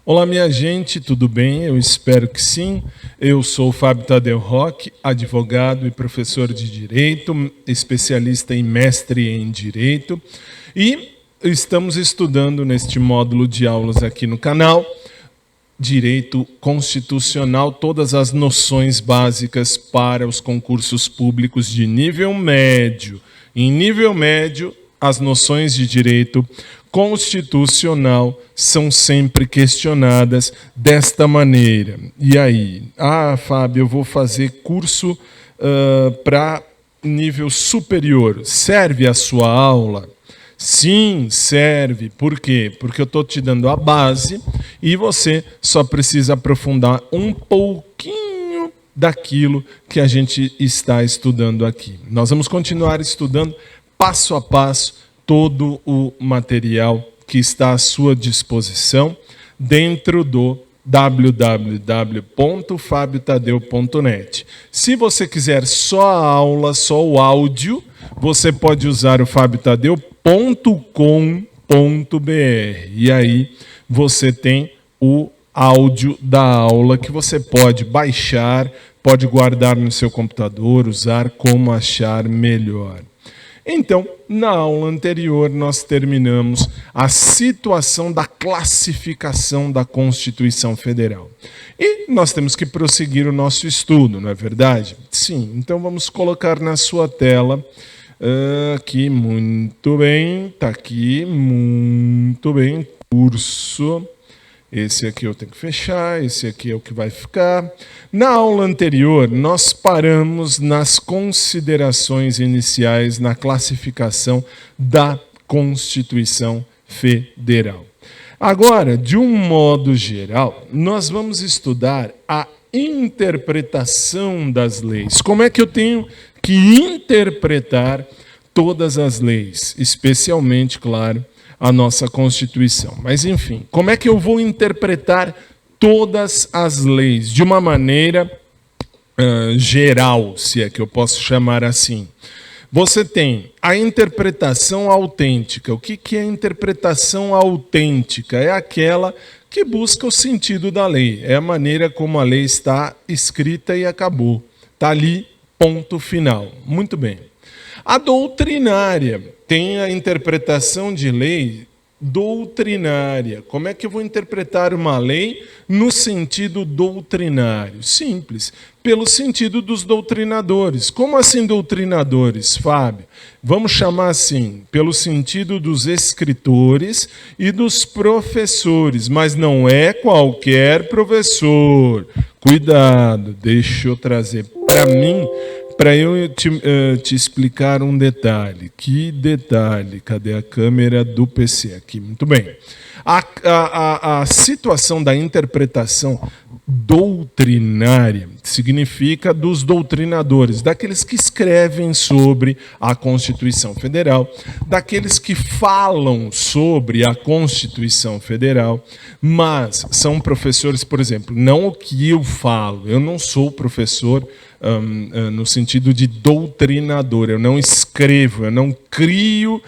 Olá, minha gente, tudo bem? Eu espero que sim. Eu sou o Fábio Tadeu Roque, advogado e professor de Direito, especialista e mestre em Direito. E estamos estudando neste módulo de aulas aqui no canal Direito Constitucional, todas as noções básicas para os concursos públicos de nível médio. Em nível médio, as noções de direito constitucional são sempre questionadas desta maneira. E aí? Fábio, eu vou fazer curso para nível superior. Serve a sua aula? Sim, serve. Por quê? Porque eu estou te dando a base e você só precisa aprofundar um pouquinho daquilo que a gente está estudando aqui. Nós vamos continuar estudando passo a passo todo o material que está à sua disposição dentro do www.fabiotadeu.net. Se você quiser só a aula, só o áudio, você pode usar o fabiotadeu.com.br e aí você tem o áudio da aula que você pode baixar, pode guardar no seu computador, usar como achar melhor. Então, na aula anterior, nós terminamos a situação da classificação da Constituição Federal. E nós temos que prosseguir o nosso estudo, não é verdade? Sim, então vamos colocar na sua tela aqui, muito bem, está aqui, muito bem, curso. Esse aqui eu tenho que fechar, esse aqui é o que vai ficar. Na aula anterior, nós paramos nas considerações iniciais na classificação da Constituição Federal. Agora, de um modo geral, nós vamos estudar a interpretação das leis. Como é que eu tenho que interpretar todas as leis, especialmente, claro, a nossa Constituição. Mas, enfim, como é que eu vou interpretar todas as leis de uma maneira geral, se é que eu posso chamar assim? Você tem a interpretação autêntica. O que é a interpretação autêntica? É aquela que busca o sentido da lei. É a maneira como a lei está escrita e acabou. Está ali, ponto final. Muito bem. A doutrinária tem a interpretação de lei doutrinária. Como é que eu vou interpretar uma lei no sentido doutrinário? Simples, pelo sentido dos doutrinadores. Como assim doutrinadores, Fábio? Vamos chamar assim, pelo sentido dos escritores e dos professores, mas não é qualquer professor. Cuidado, deixa eu trazer para mim, para eu te explicar um detalhe. Que detalhe? Cadê a câmera do PC aqui? Muito bem. A situação da interpretação doutrinária significa dos doutrinadores, daqueles que escrevem sobre a Constituição Federal, daqueles que falam sobre a Constituição Federal, mas são professores, por exemplo, não o que eu falo. Eu não sou professor no sentido de doutrinador, eu não escrevo, eu não crio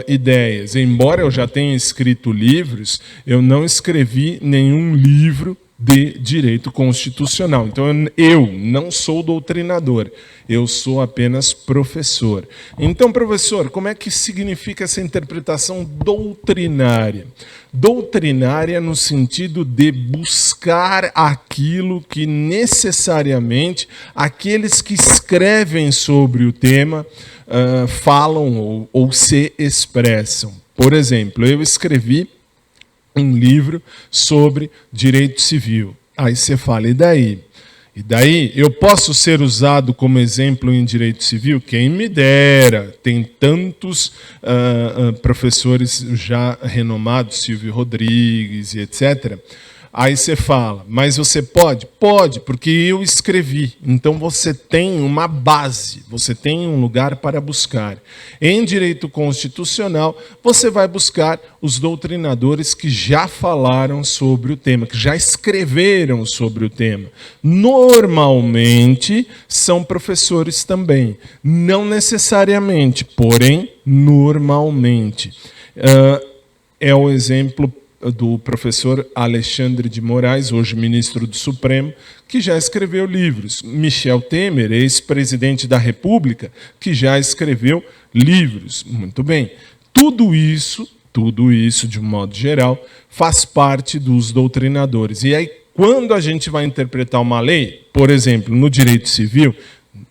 ideias. Embora eu já tenha escrito livros, eu não escrevi nenhum livro de direito constitucional. Então, eu não sou doutrinador, eu sou apenas professor. Então, professor, como é que significa essa interpretação doutrinária? Doutrinária no sentido de buscar aquilo que necessariamente aqueles que escrevem sobre o tema falam ou se expressam. Por exemplo, eu escrevi um livro sobre direito civil. Aí você fala, e daí? E daí, eu posso ser usado como exemplo em direito civil? Quem me dera, tem tantos professores já renomados, Silvio Rodrigues e etc. Aí você fala, mas você pode? Pode, porque eu escrevi. Então você tem uma base, você tem um lugar para buscar. Em direito constitucional, você vai buscar os doutrinadores que já falaram sobre o tema, que já escreveram sobre o tema. Normalmente, são professores também. Não necessariamente, porém, normalmente. É o exemplo do professor Alexandre de Moraes, hoje ministro do Supremo, que já escreveu livros. Michel Temer, ex-presidente da República, que já escreveu livros. Muito bem. Tudo isso, de um modo geral, faz parte dos doutrinadores. E aí, quando a gente vai interpretar uma lei, por exemplo, no direito civil,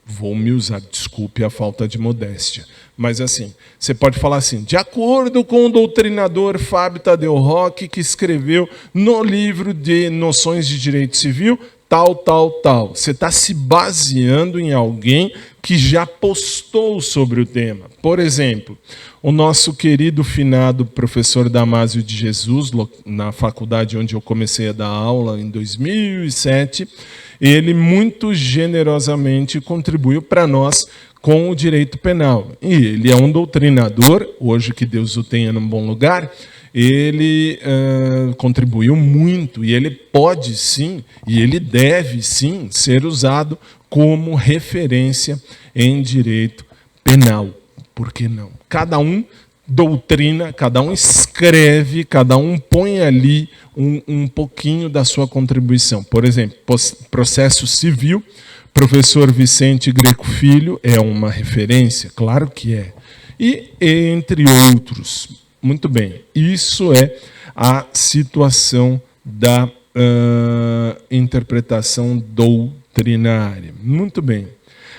vou me usar, desculpe a falta de modéstia, mas assim, você pode falar assim, de acordo com o doutrinador Fábio Tadeu Roque, que escreveu no livro de Noções de Direito Civil, tal, tal, tal. Você está se baseando em alguém que já postou sobre o tema. Por exemplo, o nosso querido finado professor Damásio de Jesus, na faculdade onde eu comecei a dar aula em 2007, ele muito generosamente contribuiu para nós com o direito penal. E ele é um doutrinador, hoje que Deus o tenha num bom lugar, ele contribuiu muito e ele pode sim, e ele deve sim, ser usado como referência em direito penal. Por que não? Cada um doutrina, cada um escreve, cada um põe ali um pouquinho da sua contribuição. Por exemplo, processo civil, professor Vicente Greco Filho é uma referência, claro que é. E entre outros. Muito bem, isso é a situação da interpretação doutrinária. Muito bem.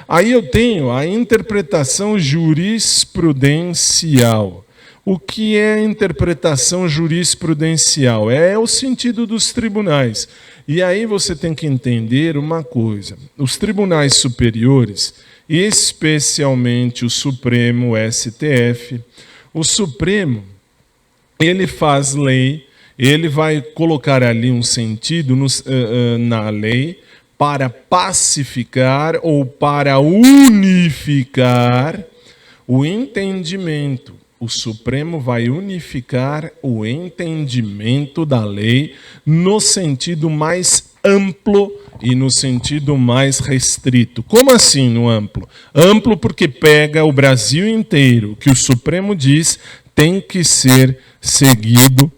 Aí eu tenho a interpretação jurisprudencial. O que é a interpretação jurisprudencial? É o sentido dos tribunais. E aí você tem que entender uma coisa. Os tribunais superiores, especialmente o Supremo, o STF, o Supremo, ele faz lei, ele vai colocar ali um sentido na lei para pacificar ou para unificar o entendimento. O Supremo vai unificar o entendimento da lei no sentido mais amplo e no sentido mais restrito. Como assim no amplo? Amplo porque pega o Brasil inteiro, que o Supremo diz tem que ser seguido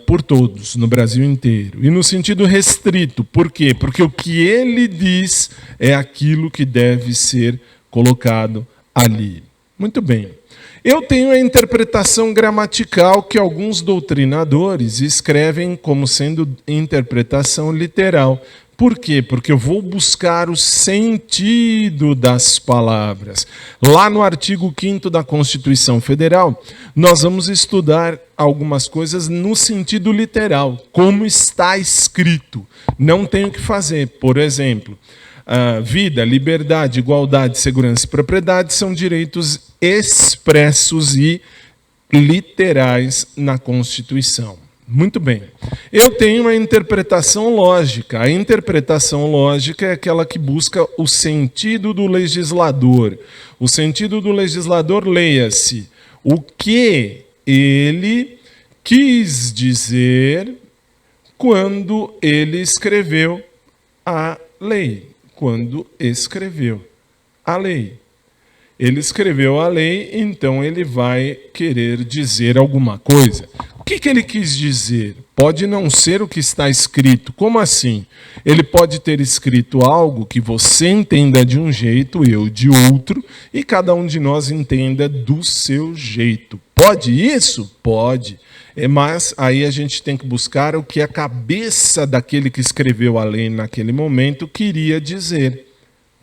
por todos, no Brasil inteiro. E no sentido restrito, por quê? Porque o que ele diz é aquilo que deve ser colocado ali. Muito bem. Eu tenho a interpretação gramatical que alguns doutrinadores escrevem como sendo interpretação literal. Por quê? Porque eu vou buscar o sentido das palavras. Lá no artigo 5º da Constituição Federal, nós vamos estudar algumas coisas no sentido literal, como está escrito. Não tenho o que fazer. Por exemplo, vida, liberdade, igualdade, segurança e propriedade são direitos expressos e literais na Constituição. Muito bem. Eu tenho a interpretação lógica. A interpretação lógica é aquela que busca o sentido do legislador. O sentido do legislador, leia-se, o que ele quis dizer quando ele escreveu a lei. Quando escreveu a lei. Ele escreveu a lei, então ele vai querer dizer alguma coisa. O que ele quis dizer? Pode não ser o que está escrito. Como assim? Ele pode ter escrito algo que você entenda de um jeito, eu de outro, e cada um de nós entenda do seu jeito. Pode isso? Pode. Mas aí a gente tem que buscar o que a cabeça daquele que escreveu a lei naquele momento queria dizer.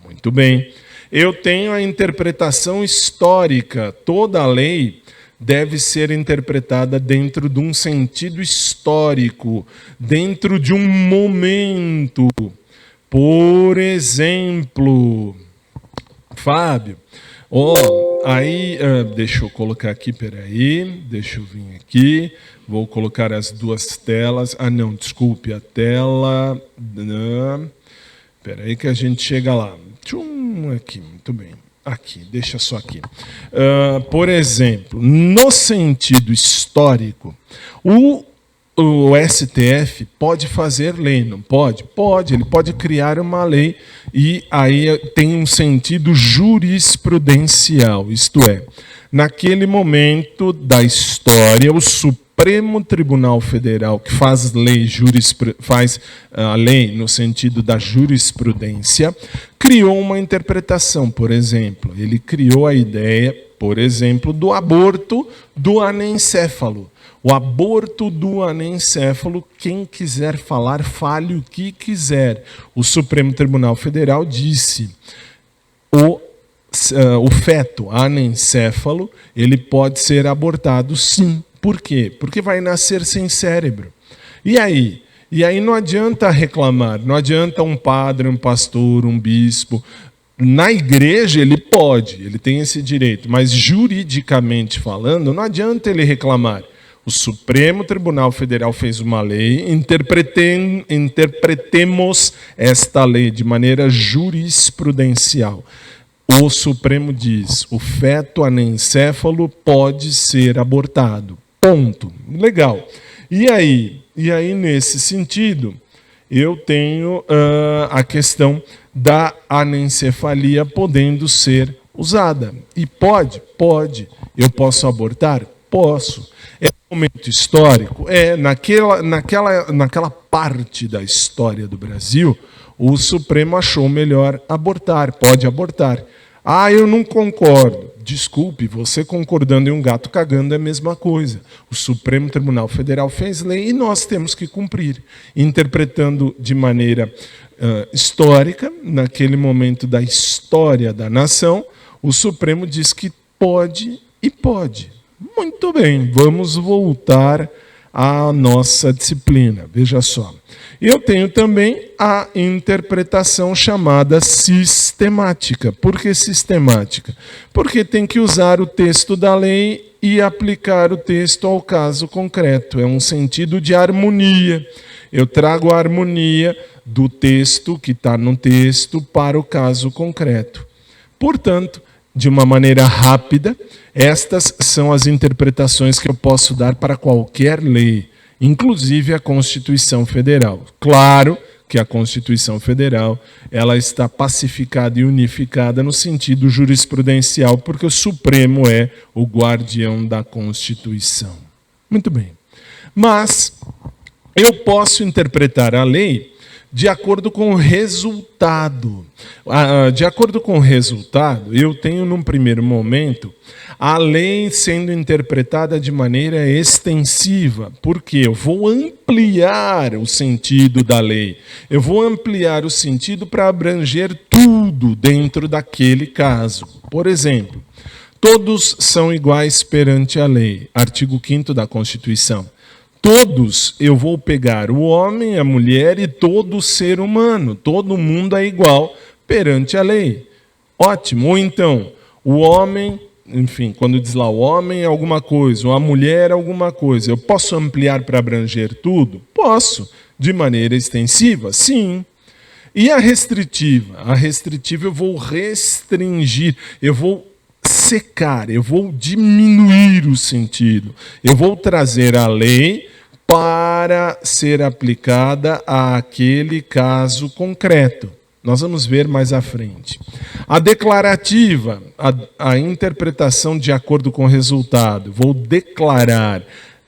Muito bem. Eu tenho a interpretação histórica. Toda lei deve ser interpretada dentro de um sentido histórico, dentro de um momento. Por exemplo, Fábio, deixa eu colocar aqui, peraí, deixa eu vir aqui, vou colocar as duas telas. Não, desculpe, a tela. Peraí que a gente chega lá. Aqui, muito bem. Aqui, deixa só aqui. Por exemplo, no sentido histórico, o STF pode fazer lei, não pode? Pode, ele pode criar uma lei e aí tem um sentido jurisprudencial, isto é, naquele momento da história, o Supremo Supremo Tribunal Federal, que faz a lei no sentido da jurisprudência, criou uma interpretação, por exemplo. Ele criou a ideia, por exemplo, do aborto do anencéfalo. O aborto do anencéfalo, quem quiser falar, fale o que quiser. O Supremo Tribunal Federal disse: o feto anencéfalo, ele pode ser abortado, sim. Por quê? Porque vai nascer sem cérebro. E aí? E aí não adianta reclamar, não adianta um padre, um pastor, um bispo. Na igreja ele pode, ele tem esse direito, mas juridicamente falando, não adianta ele reclamar. O Supremo Tribunal Federal fez uma lei, interpretemos esta lei de maneira jurisprudencial. O Supremo diz: o feto anencéfalo pode ser abortado. Ponto. Legal. E aí, nesse sentido, eu tenho a questão da anencefalia podendo ser usada. E pode. Eu posso abortar? Posso. É um momento histórico? Naquela parte da história do Brasil, o Supremo achou melhor abortar. Pode abortar. Ah, eu não concordo. Desculpe, você concordando e um gato cagando é a mesma coisa. O Supremo Tribunal Federal fez lei e nós temos que cumprir. Interpretando de maneira histórica, naquele momento da história da nação, o Supremo diz que pode e pode. Muito bem, vamos voltar à nossa disciplina. Veja só. Eu tenho também a interpretação chamada sistemática. Por que sistemática? Porque tem que usar o texto da lei e aplicar o texto ao caso concreto. É um sentido de harmonia. Eu trago a harmonia do texto que está no texto para o caso concreto. Portanto, de uma maneira rápida, estas são as interpretações que eu posso dar para qualquer lei, inclusive a Constituição Federal. Claro que a Constituição Federal ela está pacificada e unificada no sentido jurisprudencial, porque o Supremo é o guardião da Constituição. Muito bem. Mas eu posso interpretar a lei de acordo com o resultado. De acordo com o resultado, eu tenho, num primeiro momento, a lei sendo interpretada de maneira extensiva, porque eu vou ampliar o sentido da lei. Eu vou ampliar o sentido para abranger tudo dentro daquele caso. Por exemplo, todos são iguais perante a lei. Artigo 5º da Constituição. Todos, eu vou pegar o homem, a mulher e todo ser humano. Todo mundo é igual perante a lei. Ótimo. Ou então, o homem, enfim, quando diz lá o homem é alguma coisa, ou a mulher é alguma coisa, eu posso ampliar para abranger tudo? Posso. De maneira extensiva? Sim. E a restritiva? A restritiva eu vou restringir, eu vou secar, eu vou diminuir o sentido. Eu vou trazer a lei para ser aplicada àquele caso concreto. Nós vamos ver mais à frente. A declarativa, a interpretação de acordo com o resultado. Vou declarar.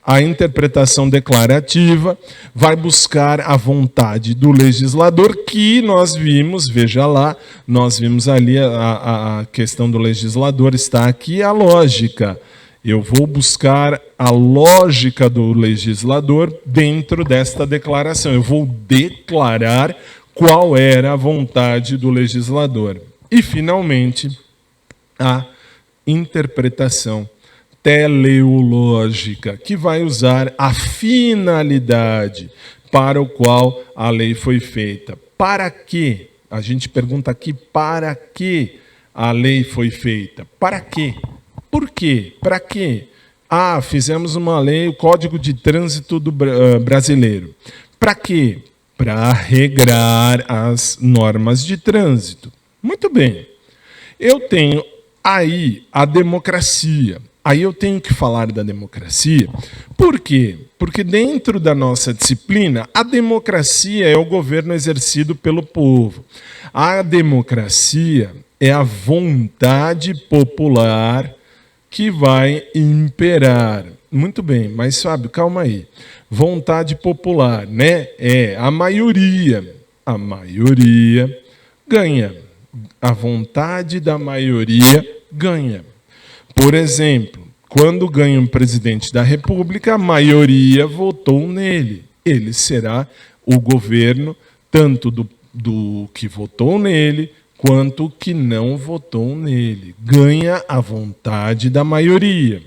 A interpretação declarativa vai buscar a vontade do legislador, que nós vimos, veja lá, nós vimos ali a questão do legislador, está aqui a lógica. Eu vou buscar a lógica do legislador dentro desta declaração. Eu vou declarar qual era a vontade do legislador. E, finalmente, a interpretação teleológica, que vai usar a finalidade para o qual a lei foi feita. Para quê? A gente pergunta aqui, para que a lei foi feita? Para quê? Por quê? Para quê? Ah, fizemos uma lei, o Código de Trânsito brasileiro. Para quê? Para regrar as normas de trânsito. Muito bem. Eu tenho aí a democracia. Aí eu tenho que falar da democracia. Por quê? Porque dentro da nossa disciplina, a democracia é o governo exercido pelo povo. A democracia é a vontade popular que vai imperar. Muito bem, mas Fábio, calma aí. Vontade popular, né? É a maioria. A maioria ganha. A vontade da maioria ganha. Por exemplo, quando ganha um presidente da República, a maioria votou nele. Ele será o governo tanto do que votou nele, quanto que não votou nele. Ganha a vontade da maioria.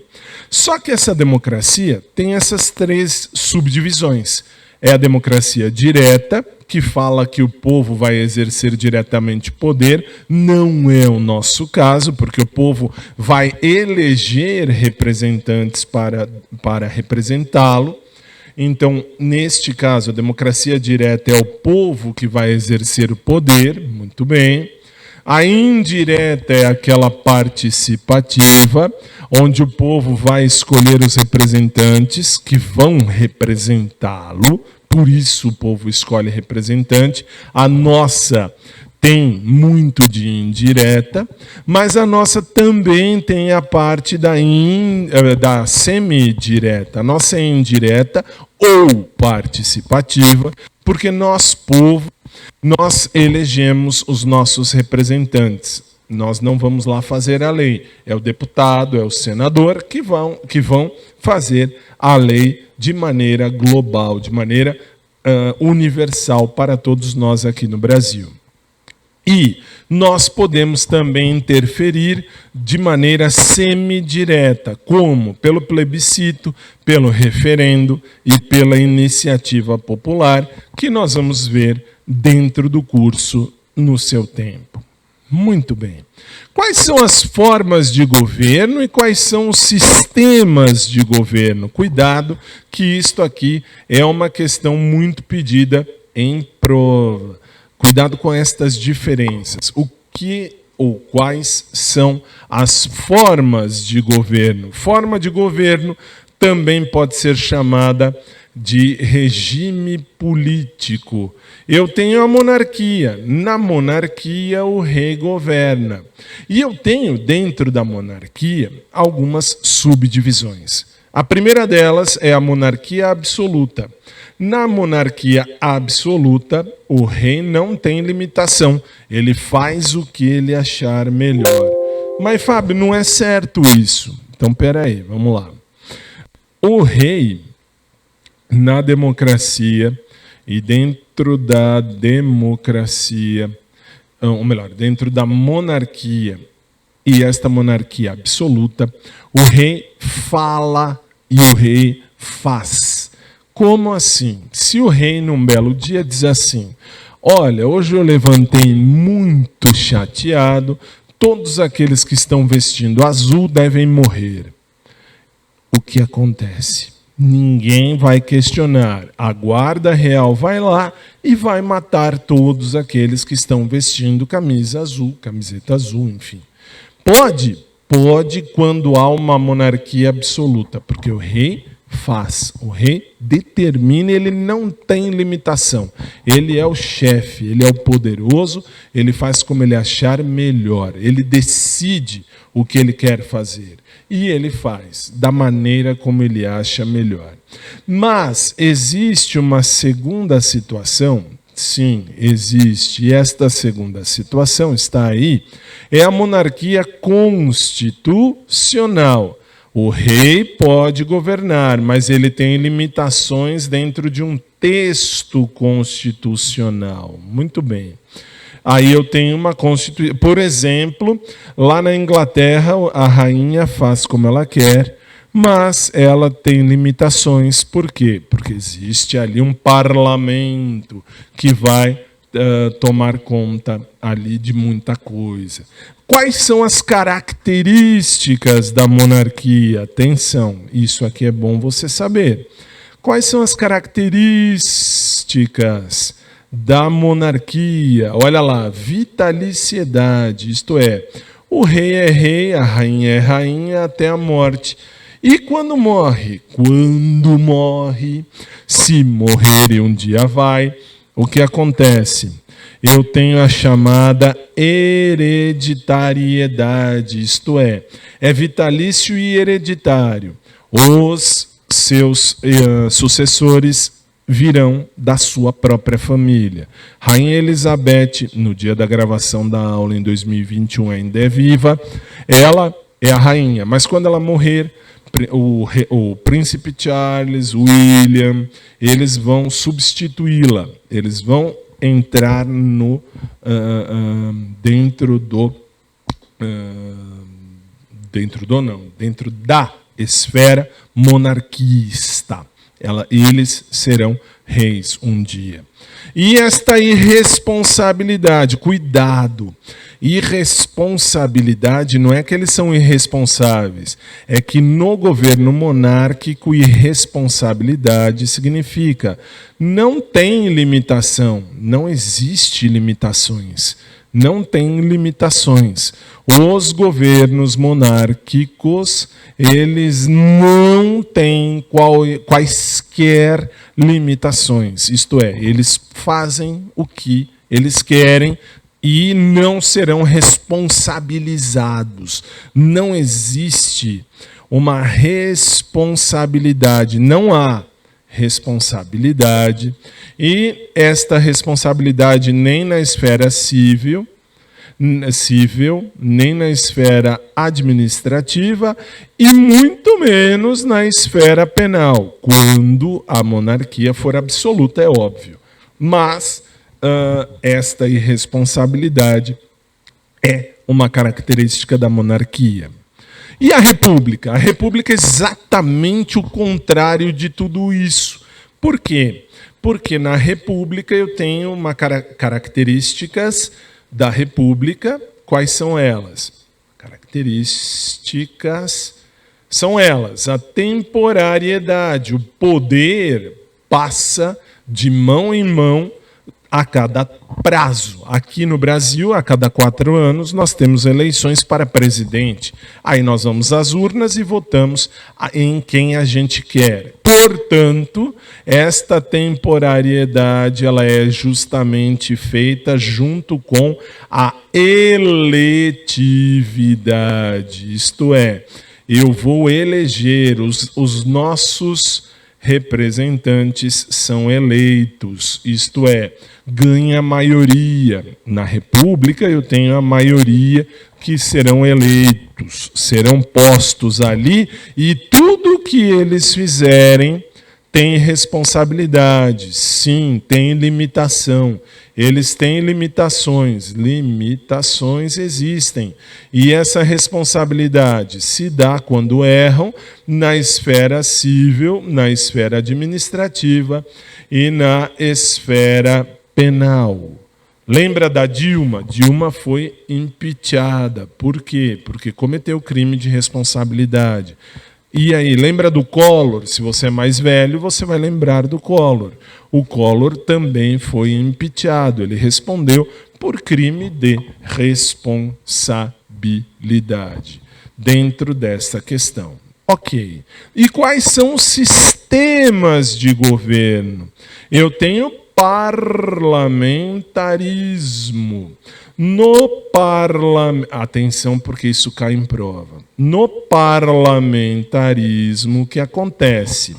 Só que essa democracia tem essas 3 subdivisões. É a democracia direta, que fala que o povo vai exercer diretamente poder. Não é o nosso caso, porque o povo vai eleger representantes para representá-lo. Então, neste caso, a democracia direta é o povo que vai exercer o poder, muito bem. A indireta é aquela participativa, onde o povo vai escolher os representantes que vão representá-lo, por isso o povo escolhe representante. A nossa tem muito de indireta, mas a nossa também tem a parte da semidireta. A nossa é indireta ou participativa, porque nós, povo, nós elegemos os nossos representantes. Nós não vamos lá fazer a lei. É o deputado, é o senador que vão fazer a lei de maneira global, de maneira universal para todos nós aqui no Brasil. E nós podemos também interferir de maneira semidireta, como pelo plebiscito, pelo referendo e pela iniciativa popular, que nós vamos ver dentro do curso no seu tempo. Muito bem. Quais são as formas de governo e quais são os sistemas de governo? Cuidado, que isto aqui é uma questão muito pedida em prova. Cuidado com estas diferenças. O que ou quais são as formas de governo? Forma de governo também pode ser chamada de regime político. Eu tenho a monarquia. Na monarquia, o rei governa. E eu tenho, dentro da monarquia, algumas subdivisões. A primeira delas é a monarquia absoluta. Na monarquia absoluta, o rei não tem limitação. Ele faz o que ele achar melhor. Mas, Fábio, não é certo isso. Então, peraí, vamos lá. O rei, na democracia e dentro da democracia, ou melhor, dentro da monarquia e esta monarquia absoluta, o rei fala e o rei faz. Como assim? Se o rei num belo dia diz assim: olha, hoje eu levantei muito chateado, todos aqueles que estão vestindo azul devem morrer. O que acontece? Ninguém vai questionar. A guarda real vai lá e vai matar todos aqueles que estão vestindo camisa azul, camiseta azul, enfim. Pode? Pode quando há uma monarquia absoluta, porque o rei faz, o rei determina, ele não tem limitação. Ele é o chefe, ele é o poderoso, ele faz como ele achar melhor, ele decide o que ele quer fazer. E ele faz da maneira como ele acha melhor. Mas existe uma segunda situação? Sim, existe. E esta segunda situação está aí. É a monarquia constitucional. O rei pode governar, mas ele tem limitações dentro de um texto constitucional. Muito bem. Aí eu tenho uma Constituição. Por exemplo, lá na Inglaterra, a rainha faz como ela quer, mas ela tem limitações. Por quê? Porque existe ali um parlamento que vai tomar conta ali de muita coisa. Quais são as características da monarquia? Atenção, isso aqui é bom você saber. Quais são as características da monarquia? Olha lá, vitaliciedade, isto é, o rei é rei, a rainha é rainha até a morte. E quando morre? Quando morre, se morrer e um dia vai, o que acontece? Eu tenho a chamada hereditariedade, isto é vitalício e hereditário. Os seus sucessores virão da sua própria família. Rainha Elizabeth, no dia da gravação da aula em 2021, ainda é viva. Ela é a rainha, mas quando ela morrer, o príncipe Charles, William, eles vão substituí-la. Eles vão entrar no dentro da esfera monarquista. Eles serão reis um dia. E esta irresponsabilidade, cuidado, irresponsabilidade não é que eles são irresponsáveis, é que no governo monárquico irresponsabilidade significa não tem limitação, não existe limitações. Não tem limitações. Os governos monárquicos, eles não têm quaisquer limitações. Isto é, eles fazem o que eles querem e não serão responsabilizados. Não existe uma responsabilidade, não há responsabilidade, e esta responsabilidade nem na esfera civil, nem na esfera administrativa e muito menos na esfera penal, quando a monarquia for absoluta, é óbvio. Mas esta irresponsabilidade é uma característica da monarquia. E a República? A República é exatamente o contrário de tudo isso. Por quê? Porque na República eu tenho características da República. Quais são elas? Características são elas: a temporariedade. O poder passa de mão em mão a cada prazo. Aqui no Brasil, a cada 4 anos, nós temos eleições para presidente. Aí nós vamos às urnas e votamos em quem a gente quer. Portanto, esta temporariedade ela é justamente feita junto com a eletividade. Isto é, eu vou eleger os nossos representantes são eleitos, isto é, ganha maioria. Na República eu tenho a maioria que serão eleitos, serão postos ali e tudo que eles fizerem tem responsabilidade, sim, tem limitação. Eles têm limitações existem. E essa responsabilidade se dá quando erram na esfera civil, na esfera administrativa e na esfera penal. Lembra da Dilma? Dilma foi impeachada. Por quê? Porque cometeu crime de responsabilidade. E aí, lembra do Collor? Se você é mais velho, você vai lembrar do Collor. O Collor também foi impeachado. Ele respondeu por crime de responsabilidade dentro dessa questão. Ok. E quais são os sistemas de governo? Eu tenho parlamentarismo. No parlamentarismo, atenção porque isso cai em prova. No parlamentarismo, o que acontece?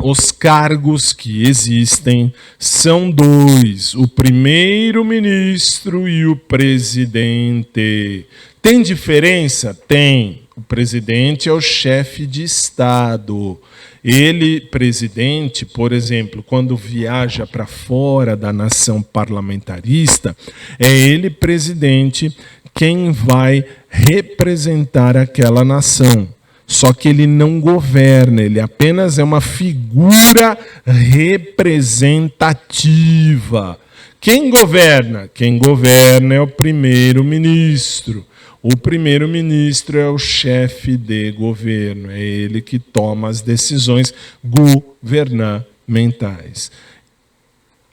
Os cargos que existem são 2, o primeiro-ministro e o presidente. Tem diferença? Tem. O presidente é o chefe de Estado. Ele, presidente, por exemplo, quando viaja para fora da nação parlamentarista, é ele, presidente, quem vai representar aquela nação. Só que ele não governa, ele apenas é uma figura representativa. Quem governa? Quem governa é o primeiro-ministro. O primeiro-ministro é o chefe de governo, é ele que toma as decisões governamentais.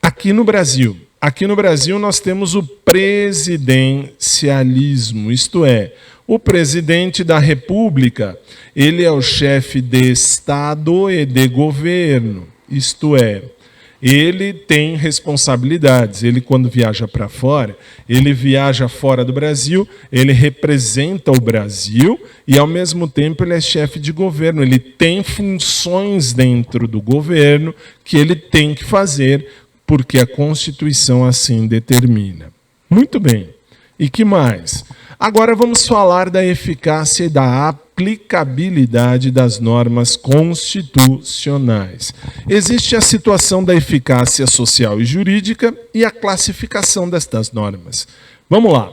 Aqui no Brasil nós temos o presidencialismo, isto é, o presidente da República, ele é o chefe de Estado e de governo, isto é, ele tem responsabilidades. Ele, quando viaja para fora, ele viaja fora do Brasil, ele representa o Brasil e, ao mesmo tempo, ele é chefe de governo. Ele tem funções dentro do governo que ele tem que fazer, porque a Constituição assim determina. Muito bem. E que mais? Agora vamos falar da eficácia e da aplicabilidade das normas constitucionais. Existe a situação da eficácia social e jurídica e a classificação destas normas. Vamos lá.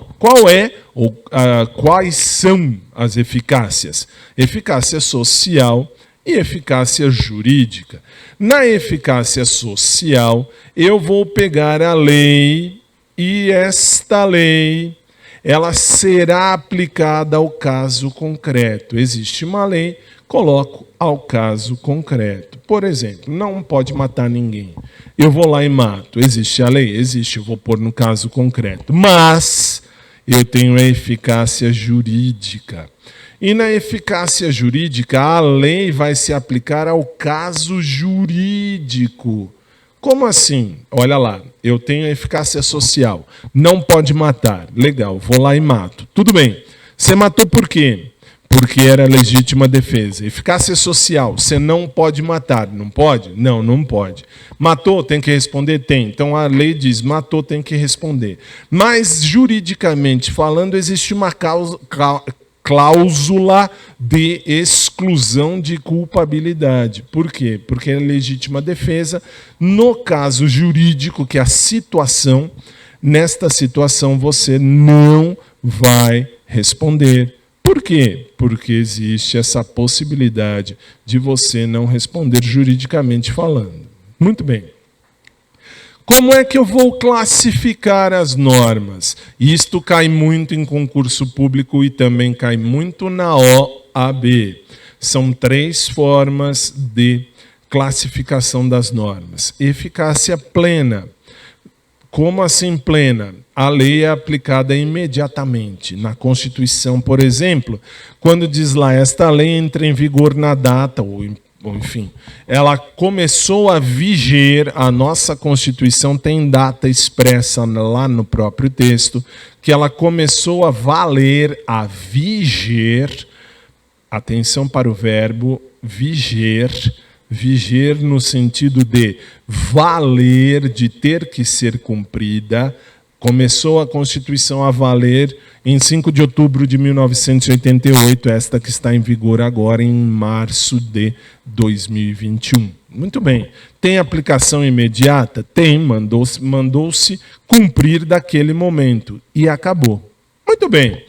Quais são as eficácias? Eficácia social e eficácia jurídica. Na eficácia social, eu vou pegar a lei e esta lei ela será aplicada ao caso concreto. Existe uma lei, coloco ao caso concreto. Por exemplo, não pode matar ninguém. Eu vou lá e mato. Existe a lei? Existe, eu vou pôr no caso concreto. Mas eu tenho a eficácia jurídica. E na eficácia jurídica, a lei vai se aplicar ao caso jurídico. Como assim? Olha lá, eu tenho eficácia social, não pode matar. Legal, vou lá e mato. Tudo bem. Você matou por quê? Porque era legítima defesa. Eficácia social, você não pode matar. Não pode? Não, não pode. Matou, tem que responder? Tem. Então a lei diz, matou, tem que responder. Mas, juridicamente falando, existe uma cláusula de exclusão de culpabilidade. Por quê? Porque é legítima defesa. No caso jurídico, que é a situação, nesta situação você não vai responder. Por quê? Porque existe essa possibilidade de você não responder juridicamente falando. Muito bem. Como é que eu vou classificar as normas? Isto cai muito em concurso público e também cai muito na OAB. São 3 formas de classificação das normas. Eficácia plena. Como assim plena? A lei é aplicada imediatamente. Na Constituição, por exemplo, quando diz lá, esta lei entra em vigor na data, ou enfim, ela começou a viger, a nossa Constituição tem data expressa lá no próprio texto, que ela começou a valer, a viger, atenção para o verbo viger, viger no sentido de valer, de ter que ser cumprida. Começou a Constituição a valer em 5 de outubro de 1988, esta que está em vigor agora em março de 2021. Muito bem. Tem aplicação imediata? Tem, mandou-se cumprir daquele momento e acabou. Muito bem.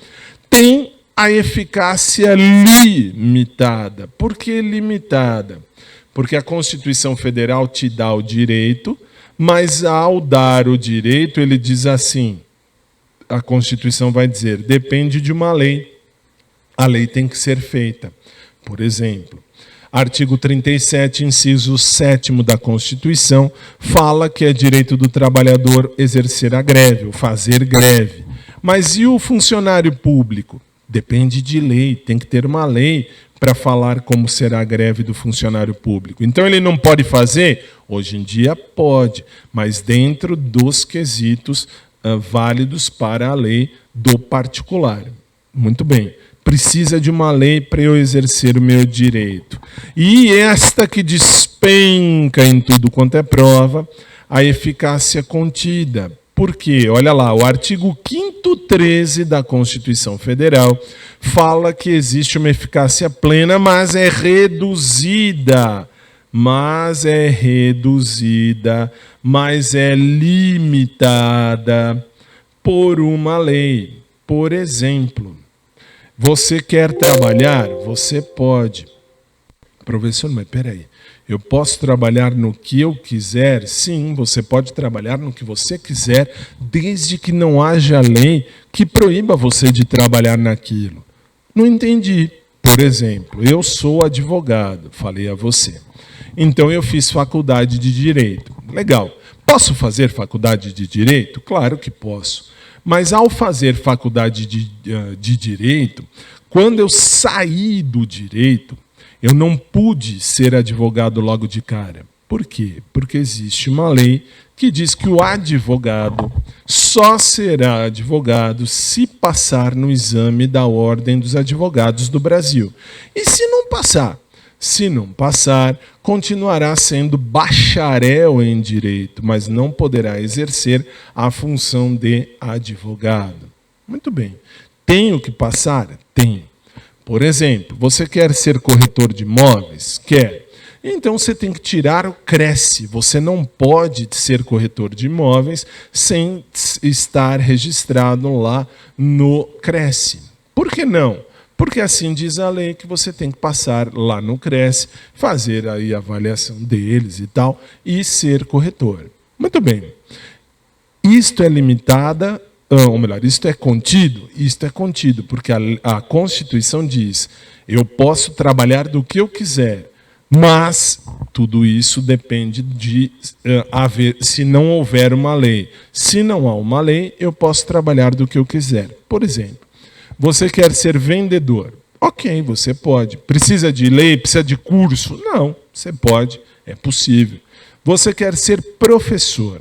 Tem a eficácia limitada. Por que limitada? Porque a Constituição Federal te dá o direito, mas ao dar o direito, ele diz assim, a Constituição vai dizer, depende de uma lei, a lei tem que ser feita. Por exemplo, artigo 37, inciso 7º da Constituição, fala que é direito do trabalhador exercer a greve, ou fazer greve. Mas e o funcionário público? Depende de lei, tem que ter uma lei para falar como será a greve do funcionário público. Então ele não pode fazer? Hoje em dia pode, mas dentro dos quesitos válidos para a lei do particular. Muito bem. Precisa de uma lei para eu exercer o meu direito. E esta que despenca em tudo quanto é prova, a eficácia contida. Por quê? Olha lá, o artigo 5º 13 da Constituição Federal fala que existe uma eficácia plena, mas é reduzida. Mas é limitada por uma lei. Por exemplo, você quer trabalhar? Você pode. Professor, mas peraí, eu posso trabalhar no que eu quiser? Sim, você pode trabalhar no que você quiser, desde que não haja lei que proíba você de trabalhar naquilo. Não entendi. Por exemplo, eu sou advogado, falei a você. Então eu fiz faculdade de Direito. Legal. Posso fazer faculdade de Direito? Claro que posso. Mas ao fazer faculdade de Direito, quando eu saí do Direito, eu não pude ser advogado logo de cara. Por quê? Porque existe uma lei que diz que o advogado só será advogado se passar no exame da Ordem dos Advogados do Brasil. E se não passar? Se não passar, continuará sendo bacharel em direito, mas não poderá exercer a função de advogado. Muito bem. Tenho que passar? Tem. Por exemplo, você quer ser corretor de imóveis? Quer. Então você tem que tirar o CRESSE. Você não pode ser corretor de imóveis sem estar registrado lá no CRESSE. Por que não? Porque assim diz a lei que você tem que passar lá no CRESSE, fazer aí a avaliação deles e tal, e ser corretor. Muito bem. Isto é limitada, ou melhor, isto é contido? Isto é contido, porque a Constituição diz, eu posso trabalhar do que eu quiser, mas tudo isso depende de haver, se não houver uma lei. Se não há uma lei, eu posso trabalhar do que eu quiser. Por exemplo, você quer ser vendedor? Ok, você pode. Precisa de lei? Precisa de curso? Não, você pode, é possível. Você quer ser professor?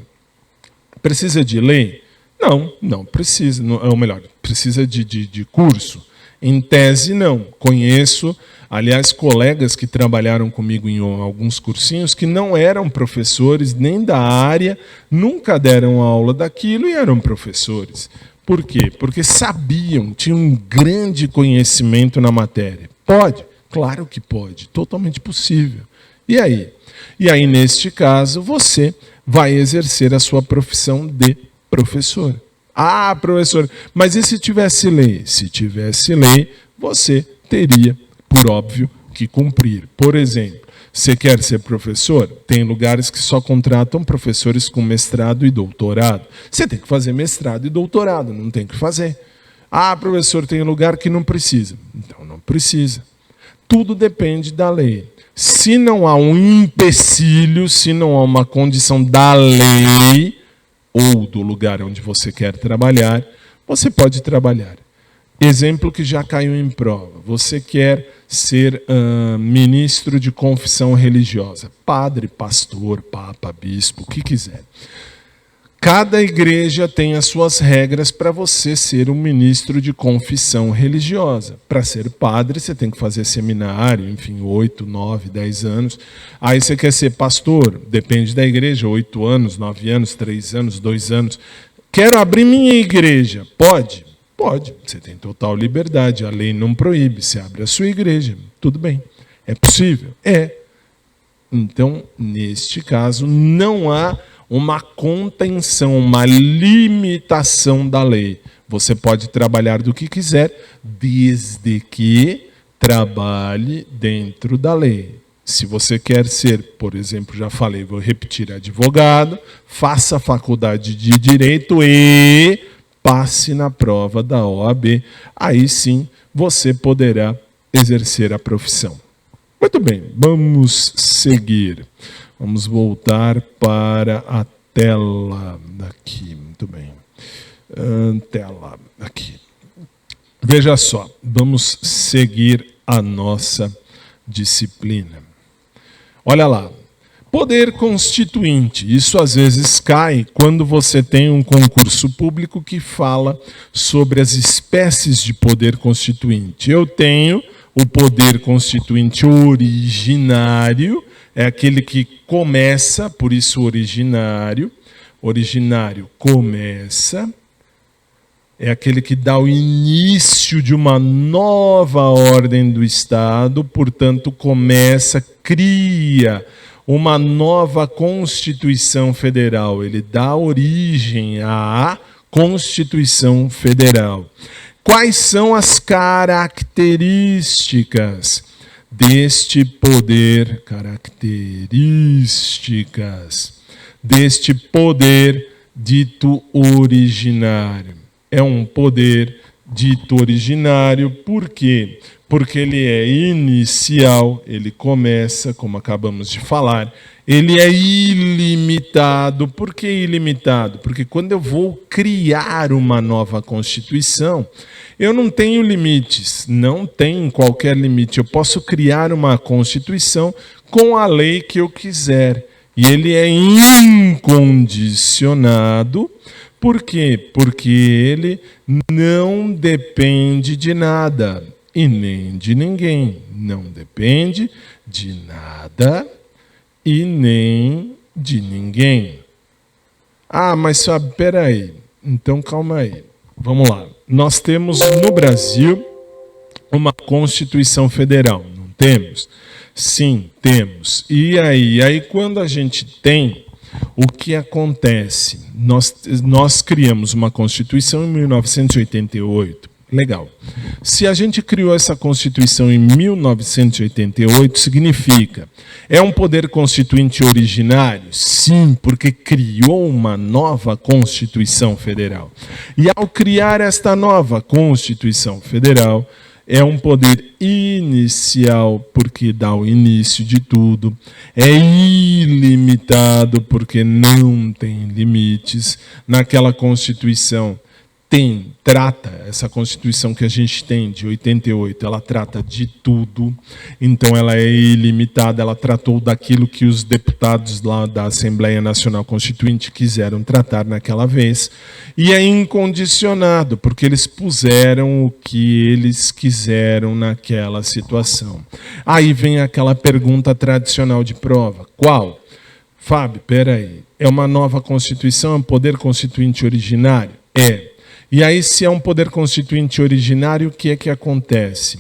Precisa de lei? Não, não precisa. Ou melhor, precisa de curso? Em tese, não. Conheço, aliás, colegas que trabalharam comigo em alguns cursinhos que não eram professores nem da área, nunca deram aula daquilo e eram professores. Por quê? Porque sabiam, tinham um grande conhecimento na matéria. Pode? Claro que pode, totalmente possível. E aí? E aí, neste caso, você vai exercer a sua profissão de professor. Ah, professor, mas e se tivesse lei? Se tivesse lei, você teria, por óbvio, que cumprir. Por exemplo, você quer ser professor? Tem lugares que só contratam professores com mestrado e doutorado. Você tem que fazer mestrado e doutorado, não tem que fazer. Ah, professor, tem lugar que não precisa. Então, não precisa. Tudo depende da lei. Se não há um empecilho, se não há uma condição da lei ou do lugar onde você quer trabalhar, você pode trabalhar. Exemplo que já caiu em prova. Você quer ser ministro de confissão religiosa. Padre, pastor, papa, bispo, o que quiser. Cada igreja tem as suas regras para você ser um ministro de confissão religiosa. Para ser padre, você tem que fazer seminário, enfim, 8, 9, 10 anos. Aí você quer ser pastor, depende da igreja, 8 anos, 9 anos, 3 anos, 2 anos. Quero abrir minha igreja. Pode? Pode. Você tem total liberdade, a lei não proíbe. Você abre a sua igreja, tudo bem. É possível? É. Então, neste caso, não há uma contenção, uma limitação da lei. Você pode trabalhar do que quiser, desde que trabalhe dentro da lei. Se você quer ser, por exemplo, já falei, vou repetir, advogado, faça a faculdade de Direito e passe na prova da OAB. Aí sim você poderá exercer a profissão. Muito bem, vamos seguir. Vamos voltar para a tela daqui. Muito bem. Tela aqui. Veja só, vamos seguir a nossa disciplina. Olha lá. Poder constituinte. Isso às vezes cai quando você tem um concurso público que fala sobre as espécies de poder constituinte. Eu tenho o poder constituinte originário, é aquele que começa, por isso originário. Originário começa, é aquele que dá o início de uma nova ordem do Estado, portanto começa, cria uma nova Constituição Federal. Ele dá origem à Constituição Federal. Quais são as características deste poder, deste poder dito originário? É um poder dito originário, por quê? Porque ele é inicial, ele começa, como acabamos de falar, ele é ilimitado. Por que ilimitado? Porque quando eu vou criar uma nova Constituição, eu não tenho limites, não tenho qualquer limite. Eu posso criar uma Constituição com a lei que eu quiser. E ele é incondicionado. Por quê? Porque ele não depende de nada e nem de ninguém. Não depende de nada e nem de ninguém. Ah, mas sabe, peraí. Então calma aí. Vamos lá. Nós temos no Brasil uma Constituição Federal, não temos? Sim, temos. E aí quando a gente tem, o que acontece? Nós criamos uma Constituição em 1988. Legal. Se a gente criou essa Constituição em 1988, significa, é um poder constituinte originário? Sim, porque criou uma nova Constituição Federal. E ao criar esta nova Constituição Federal, é um poder inicial, porque dá o início de tudo. É ilimitado, porque não tem limites. Naquela Constituição trata, essa Constituição que a gente tem de 88, ela trata de tudo, então ela é ilimitada, ela tratou daquilo que os deputados lá da Assembleia Nacional Constituinte quiseram tratar naquela vez, e é incondicionado, porque eles puseram o que eles quiseram naquela situação. Aí vem aquela pergunta tradicional de prova, qual? Fábio, peraí, é uma nova Constituição, é um poder constituinte originário? É. E aí, se é um poder constituinte originário, o que é que acontece?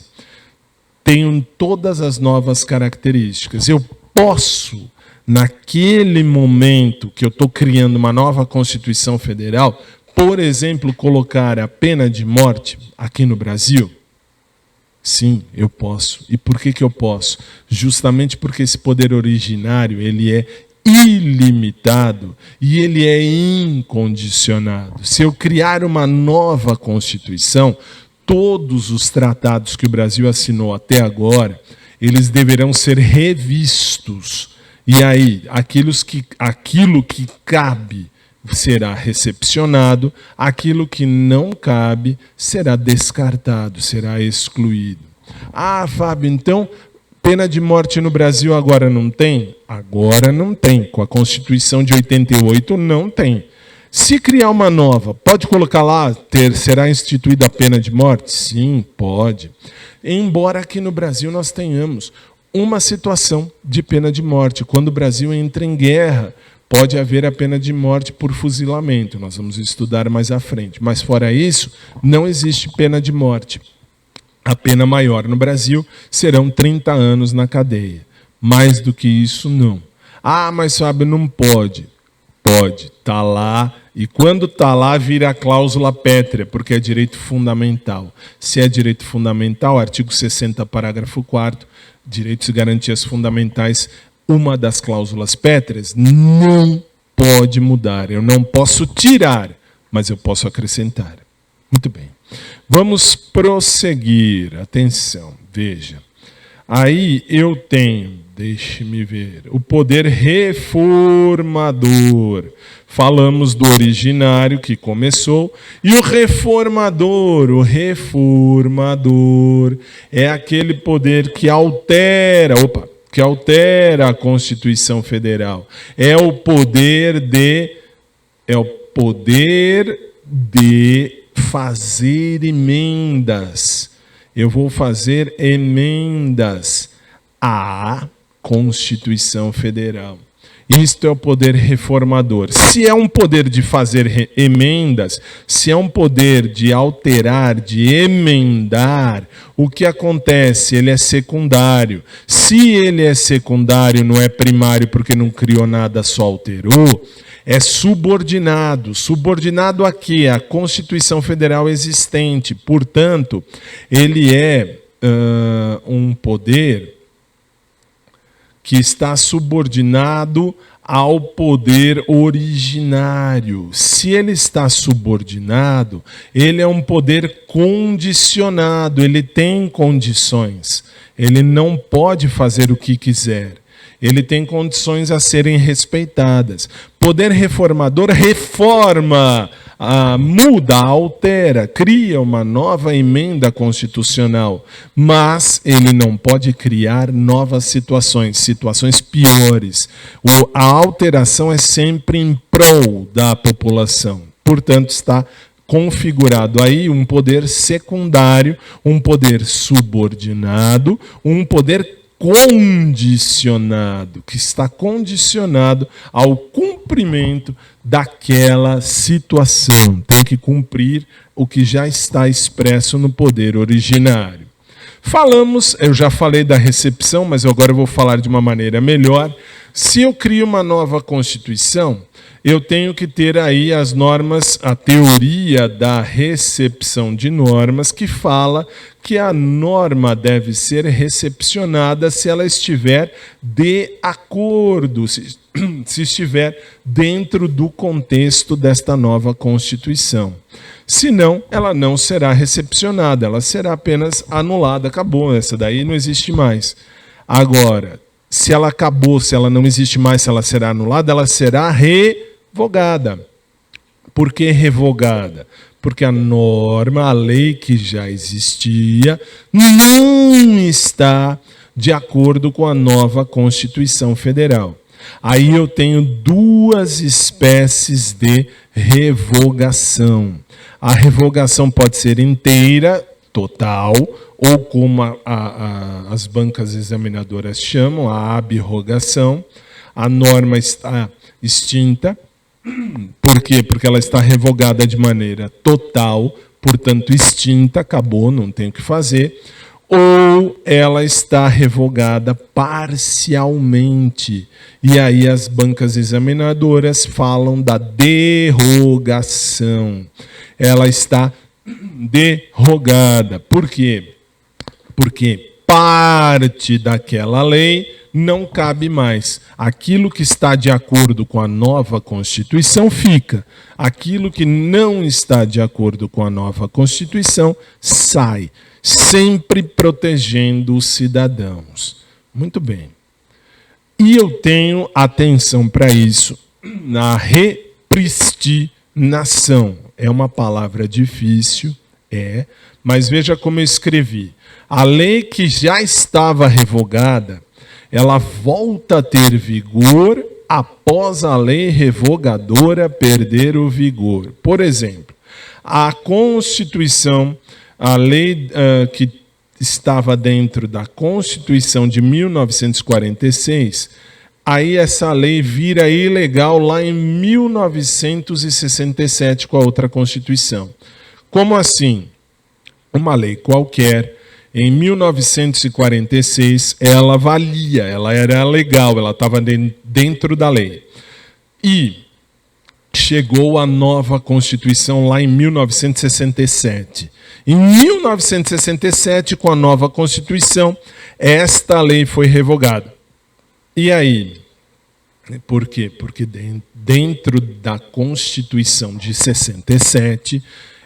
Tenho todas as novas características. Eu posso, naquele momento que eu estou criando uma nova Constituição Federal, por exemplo, colocar a pena de morte aqui no Brasil? Sim, eu posso. E por que eu posso? Justamente porque esse poder originário, ele é ilimitado e ele é incondicionado. Se eu criar uma nova Constituição, todos os tratados que o Brasil assinou até agora, eles deverão ser revistos. E aí, aquilo que cabe será recepcionado, aquilo que não cabe será descartado, será excluído. Ah, Fábio, então pena de morte no Brasil agora não tem? Agora não tem. Com a Constituição de 88 não tem. Se criar uma nova, pode colocar lá, será instituída a pena de morte? Sim, pode. Embora aqui no Brasil nós tenhamos uma situação de pena de morte. Quando o Brasil entra em guerra, pode haver a pena de morte por fuzilamento. Nós vamos estudar mais à frente. Mas fora isso, não existe pena de morte. A pena maior no Brasil serão 30 anos na cadeia. Mais do que isso, não. Ah, mas sabe, não pode. Pode, está lá. E quando está lá, vira a cláusula pétrea, porque é direito fundamental. Se é direito fundamental, artigo 60, parágrafo 4º, direitos e garantias fundamentais, uma das cláusulas pétreas não pode mudar. Eu não posso tirar, mas eu posso acrescentar. Muito bem. Vamos prosseguir. Atenção, veja. Aí eu tenho, deixe-me ver, o poder reformador. Falamos do originário que começou e o reformador. O reformador é aquele poder que altera a Constituição Federal. É o poder de fazer emendas. Eu vou fazer emendas à Constituição Federal. Isto é o poder reformador. Se é um poder de fazer emendas, se é um poder de alterar, de emendar, o que acontece? Ele é secundário. Se ele é secundário, não é primário porque não criou nada, só alterou, é subordinado. Subordinado a quê? A Constituição Federal existente. Portanto, ele é um poder que está subordinado ao poder originário. Se ele está subordinado, ele é um poder condicionado, ele tem condições. Ele não pode fazer o que quiser. Ele tem condições a serem respeitadas. Poder reformador reforma muda, altera, cria uma nova emenda constitucional, mas ele não pode criar novas situações piores. A alteração é sempre em prol da população. Portanto, está configurado aí um poder secundário, um poder subordinado, um poder condicionado, que está condicionado ao cumprimento daquela situação. Tem que cumprir o que já está expresso no poder originário. Eu já falei da recepção, mas agora eu vou falar de uma maneira melhor. Se eu crio uma nova Constituição, eu tenho que ter aí as normas, a teoria da recepção de normas, que fala que a norma deve ser recepcionada se ela estiver de acordo, se estiver dentro do contexto desta nova Constituição. Senão, ela não será recepcionada, ela será apenas anulada, acabou, essa daí não existe mais. Agora, se ela acabou, se ela não existe mais, se ela será anulada, ela será revogada. Por que revogada? Porque a norma, a lei que já existia, não está de acordo com a nova Constituição Federal. Aí eu tenho duas espécies de revogação. A revogação pode ser inteira, total, ou como as bancas examinadoras chamam, a abrogação. A norma está extinta. Por quê? Porque ela está revogada de maneira total, portanto extinta, acabou, não tem o que fazer. Ou ela está revogada parcialmente. E aí as bancas examinadoras falam da derrogação. Ela está derrogada. Por quê? Porque parte daquela lei não cabe mais. Aquilo que está de acordo com a nova Constituição fica. Aquilo que não está de acordo com a nova Constituição sai, sempre protegendo os cidadãos. Muito bem. E eu tenho atenção para isso na repristinação. É uma palavra difícil, mas veja como eu escrevi. A lei que já estava revogada, ela volta a ter vigor após a lei revogadora perder o vigor. Por exemplo, a Constituição, a lei que estava dentro da Constituição de 1946, aí essa lei vira ilegal lá em 1967 com a outra Constituição. Como assim? Uma lei qualquer, em 1946, ela valia, ela era legal, ela estava dentro da lei. E chegou a nova Constituição lá em 1967. Em 1967, com a nova Constituição, esta lei foi revogada. E aí? Por quê? Porque dentro da Constituição de 67,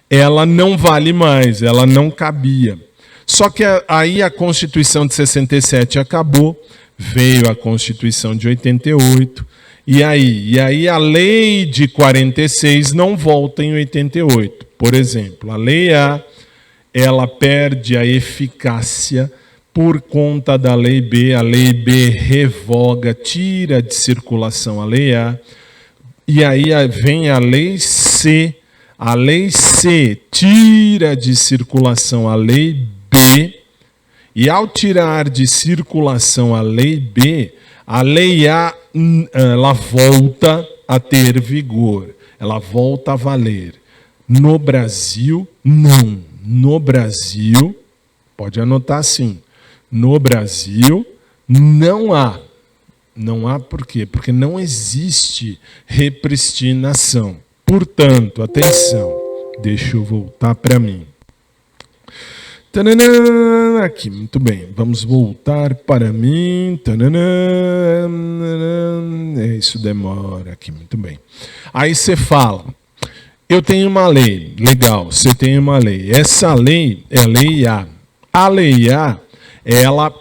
ela não vale mais, ela não cabia. Só que aí a Constituição de 67 acabou, veio a Constituição de 88, e aí a lei de 46 não volta em 88. Por exemplo, a lei A, ela perde a eficácia por conta da lei B. A lei B revoga, tira de circulação a lei A, e aí vem a lei C. A lei C tira de circulação a lei B, e ao tirar de circulação a lei B, a lei A ela volta a ter vigor, ela volta a valer. No Brasil, não. No Brasil, pode anotar assim, no Brasil não há. Não há por quê? Porque não existe repristinação. Portanto, atenção, deixa eu voltar para mim. Tananã, aqui, muito bem. Vamos voltar para mim. Tananã, isso demora aqui, muito bem. Aí você fala, eu tenho uma lei, legal, você tem uma lei. Essa lei é a lei A. A lei A, ela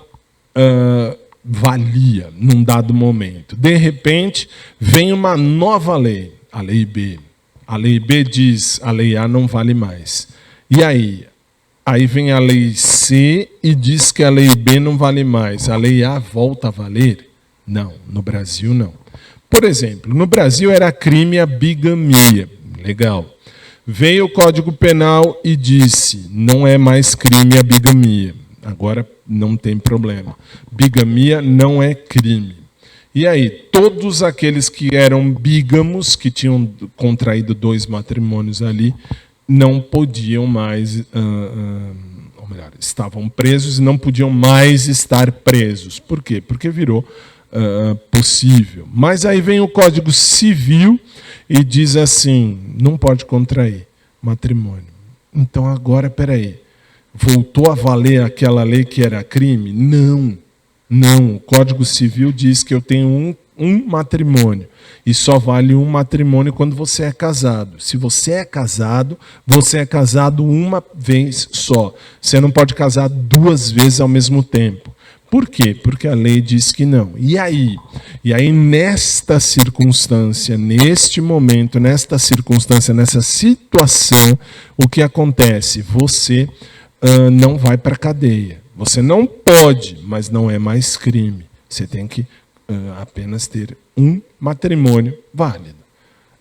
valia num dado momento. De repente, vem uma nova lei, a lei B. A lei B diz, a lei A não vale mais. E aí? Aí vem a lei C e diz que a lei B não vale mais. A lei A volta a valer? Não, no Brasil não. Por exemplo, no Brasil era crime a bigamia. Legal. Veio o Código Penal e disse, não é mais crime a bigamia. Agora não tem problema. Bigamia não é crime. E aí, todos aqueles que eram bígamos, que tinham contraído 2 matrimônios ali, não podiam mais, ou melhor, estavam presos e não podiam mais estar presos. Por quê? Porque virou possível. Mas aí vem o Código Civil e diz assim, não pode contrair matrimônio. Então agora, peraí, voltou a valer aquela lei que era crime? Não, não. O Código Civil diz que eu tenho um matrimônio e só vale um matrimônio quando você é casado. Se você é casado uma vez só. Você não pode casar 2 vezes ao mesmo tempo. Por quê? Porque a lei diz que não. E aí? E aí, nesta circunstância, neste momento, nesta circunstância, nessa situação, o que acontece? Você não vai para a cadeia. Você não pode, mas não é mais crime. Você tem que apenas ter um matrimônio válido.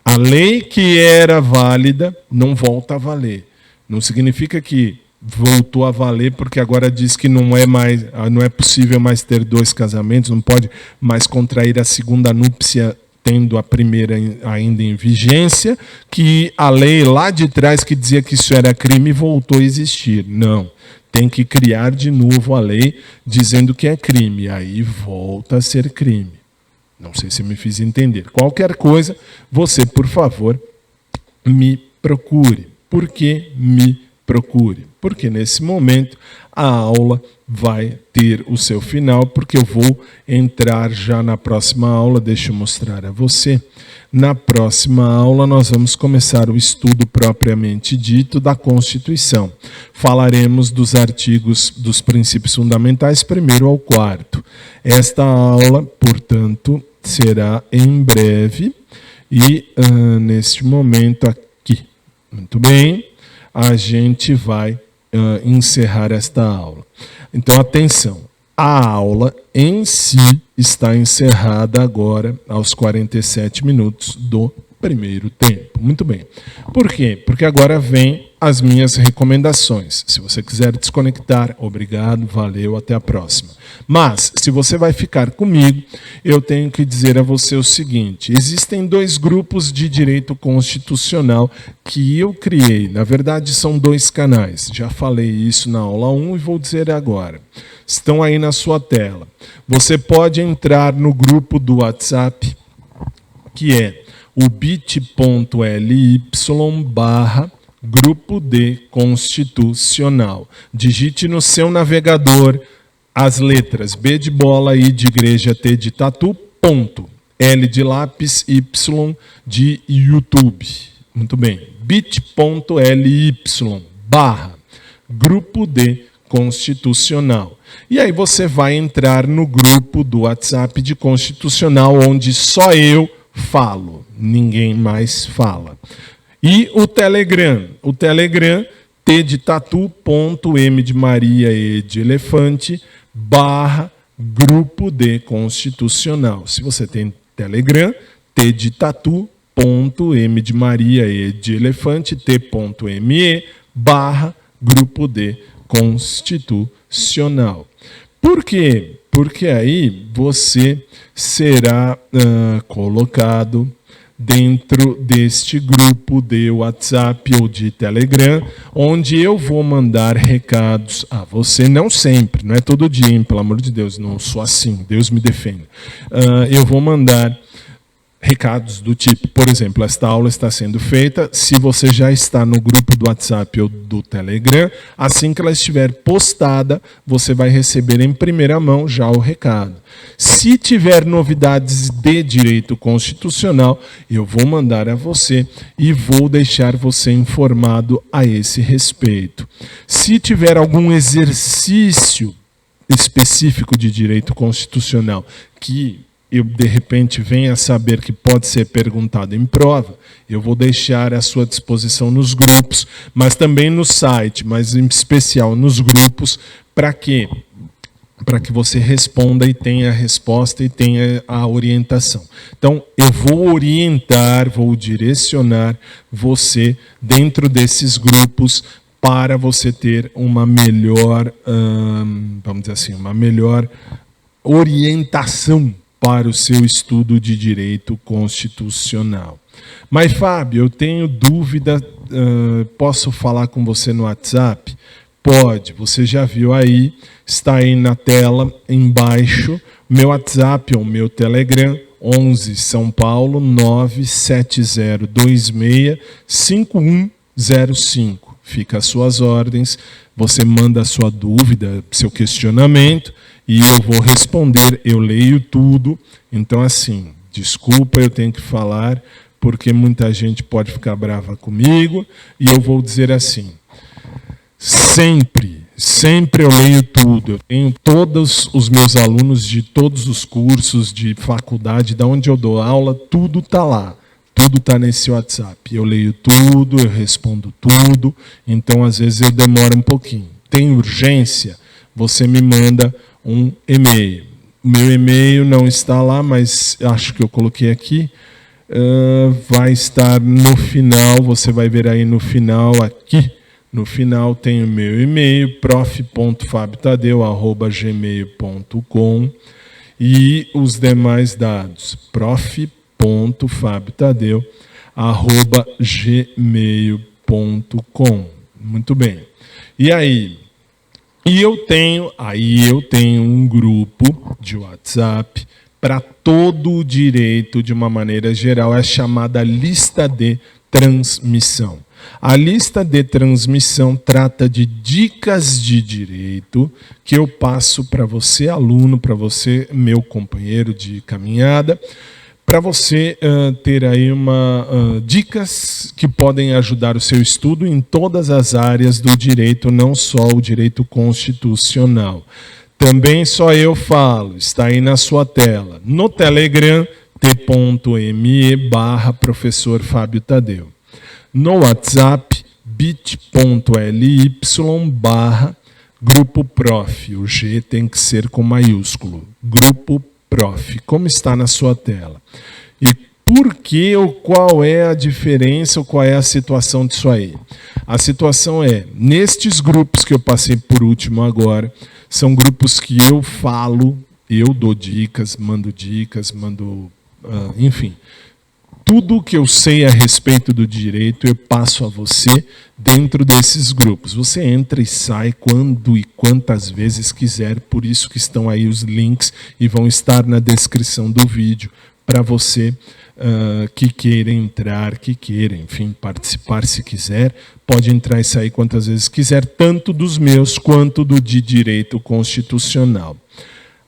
A lei que era válida não volta a valer. Não significa que voltou a valer porque agora diz que não é possível mais ter 2 casamentos, não pode mais contrair a segunda núpcia tendo a primeira ainda em vigência, que a lei lá de trás que dizia que isso era crime voltou a existir. Não. Tem que criar de novo a lei dizendo que é crime. Aí volta a ser crime. Não sei se me fiz entender. Qualquer coisa, você, por favor, me procure. Por que me procure? Porque nesse momento a aula vai ter o seu final, porque eu vou entrar já na próxima aula. Deixa eu mostrar a você. Na próxima aula nós vamos começar o estudo propriamente dito da Constituição. Falaremos dos artigos dos princípios fundamentais, 1º ao 4º. Esta aula, portanto, será em breve e neste momento aqui. Muito bem, a gente vai encerrar esta aula. Então, atenção, a aula em si está encerrada agora aos 47 minutos do primeiro tempo. Muito bem. Por quê? Porque agora vem as minhas recomendações. Se você quiser desconectar, obrigado, valeu, até a próxima. Mas, se você vai ficar comigo, eu tenho que dizer a você o seguinte, existem 2 grupos de direito constitucional que eu criei. Na verdade, são 2 canais. Já falei isso na aula 1 e vou dizer agora. Estão aí na sua tela. Você pode entrar no grupo do WhatsApp, que é o bit.ly/Grupo D Constitucional. Digite no seu navegador as letras B de bola, I de igreja, T de tatu, ponto. L de lápis, Y de YouTube. Muito bem. bit.ly/Grupo D Constitucional. E aí você vai entrar no grupo do WhatsApp de Constitucional, onde só eu falo, ninguém mais fala. E o Telegram, T de tatu, ponto, M de Maria, E de elefante, /Grupo D Constitucional. Se você tem Telegram, T de tatu, ponto, M de Maria, E de elefante, T.me, /Grupo D Constitucional. Por quê? Porque aí você será colocado dentro deste grupo de WhatsApp ou de Telegram, onde eu vou mandar recados a você, não sempre, não é todo dia, hein? Pelo amor de Deus, não sou assim, Deus me defenda. Eu vou mandar recados do tipo, por exemplo, esta aula está sendo feita, se você já está no grupo do WhatsApp ou do Telegram, assim que ela estiver postada, você vai receber em primeira mão já o recado. Se tiver novidades de direito constitucional, eu vou mandar a você e vou deixar você informado a esse respeito. Se tiver algum exercício específico de direito constitucional que eu de repente venha saber que pode ser perguntado em prova, eu vou deixar à sua disposição nos grupos, mas também no site, mas em especial nos grupos, para quê? Para que você responda e tenha a resposta e tenha a orientação. Então, eu vou orientar, vou direcionar você dentro desses grupos para você ter uma melhor, vamos dizer assim, uma melhor orientação para o seu estudo de direito constitucional. Mas, Fábio, eu tenho dúvida, posso falar com você no WhatsApp? Pode, você já viu aí, está aí na tela, embaixo, meu WhatsApp ou meu Telegram, 11 São Paulo 970265105. Fica às suas ordens, você manda a sua dúvida, seu questionamento, e eu vou responder, eu leio tudo. Então, assim, desculpa, eu tenho que falar, porque muita gente pode ficar brava comigo, e eu vou dizer assim, sempre eu leio tudo. Eu tenho todos os meus alunos de todos os cursos de faculdade, da onde eu dou aula, tudo está lá. Tudo está nesse WhatsApp. Eu leio tudo, eu respondo tudo, então às vezes eu demoro um pouquinho. Tem urgência? Você me manda um e-mail. O meu e-mail não está lá, mas acho que eu coloquei aqui. Vai estar no final, você vai ver aí no final aqui. No final tem o meu e-mail, prof.fabiotadeu@gmail.com e os demais dados, prof.fabiotadeu@gmail.com. Muito bem. E aí? Eu tenho um grupo de WhatsApp para todo o direito de uma maneira geral, é chamada lista de transmissão. A lista de transmissão trata de dicas de direito que eu passo para você, aluno, para você, meu companheiro de caminhada, para você ter aí dicas que podem ajudar o seu estudo em todas as áreas do direito, não só o direito constitucional. Também só eu falo, está aí na sua tela. No Telegram, t.me/professor Fábio Tadeu. No WhatsApp, bit.ly/Grupo Prof. O G tem que ser com maiúsculo. Grupo Prof. Como está na sua tela. E por que ou qual é a diferença ou qual é a situação disso aí? A situação é, nestes grupos que eu passei por último agora, são grupos que eu falo, eu dou dicas, mando enfim... Tudo que eu sei a respeito do direito, eu passo a você dentro desses grupos. Você entra e sai quando e quantas vezes quiser, por isso que estão aí os links e vão estar na descrição do vídeo para você que queira entrar, que queira, enfim, participar se quiser. Pode entrar e sair quantas vezes quiser, tanto dos meus quanto do de direito constitucional.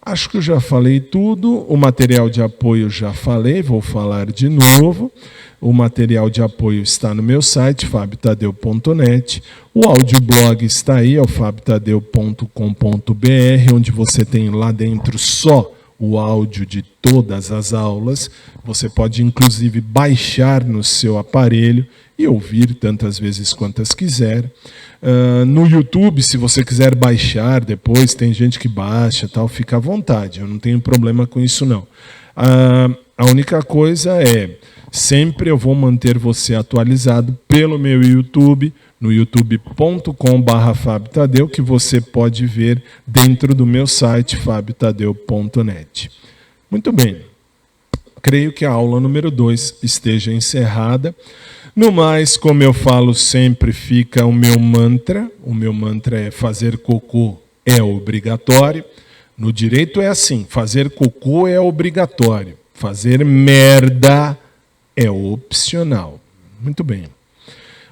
Acho que eu já falei tudo, o material de apoio já falei, vou falar de novo. O material de apoio está no meu site, fabiotadeu.net. O audioblog está aí, é o fabiotadeu.com.br, onde você tem lá dentro só o áudio de todas as aulas. Você pode, inclusive, baixar no seu aparelho e ouvir tantas vezes quantas quiser. No YouTube, se você quiser baixar depois, tem gente que baixa, tal, fica à vontade, eu não tenho problema com isso não. A única coisa é, sempre eu vou manter você atualizado pelo meu YouTube, no youtube.com/fabiotadeu, que você pode ver dentro do meu site, fabiotadeu.net. Muito bem, creio que a aula número 2 esteja encerrada. No mais, como eu falo sempre, fica o meu mantra. O meu mantra é: fazer cocô é obrigatório. No direito é assim, fazer cocô é obrigatório. Fazer merda é opcional. Muito bem.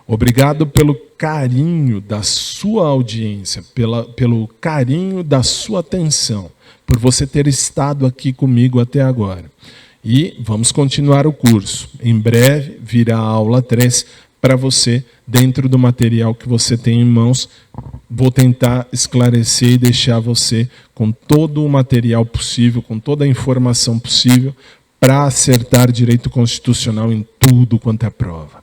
Obrigado pelo carinho da sua audiência, pelo carinho da sua atenção, por você ter estado aqui comigo até agora. E vamos continuar o curso. Em breve virá a aula 3, para você dentro do material que você tem em mãos. Vou tentar esclarecer e deixar você com todo o material possível, com toda a informação possível para acertar direito constitucional em tudo quanto é prova.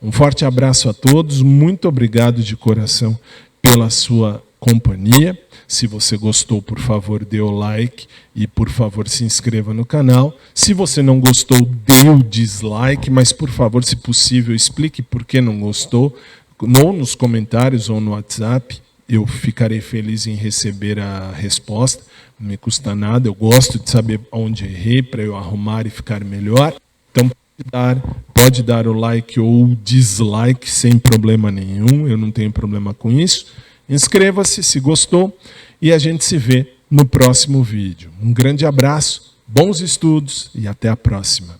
Um forte abraço a todos, muito obrigado de coração pela sua companhia. Se você gostou, por favor, dê o like e, por favor, se inscreva no canal. Se você não gostou, dê o dislike, mas, por favor, se possível, explique por que não gostou, ou nos comentários ou no WhatsApp. Eu ficarei feliz em receber a resposta, não me custa nada. Eu gosto de saber onde errei para eu arrumar e ficar melhor. Então, pode dar o like ou o dislike sem problema nenhum, eu não tenho problema com isso. Inscreva-se se gostou e a gente se vê no próximo vídeo. Um grande abraço, bons estudos e até a próxima.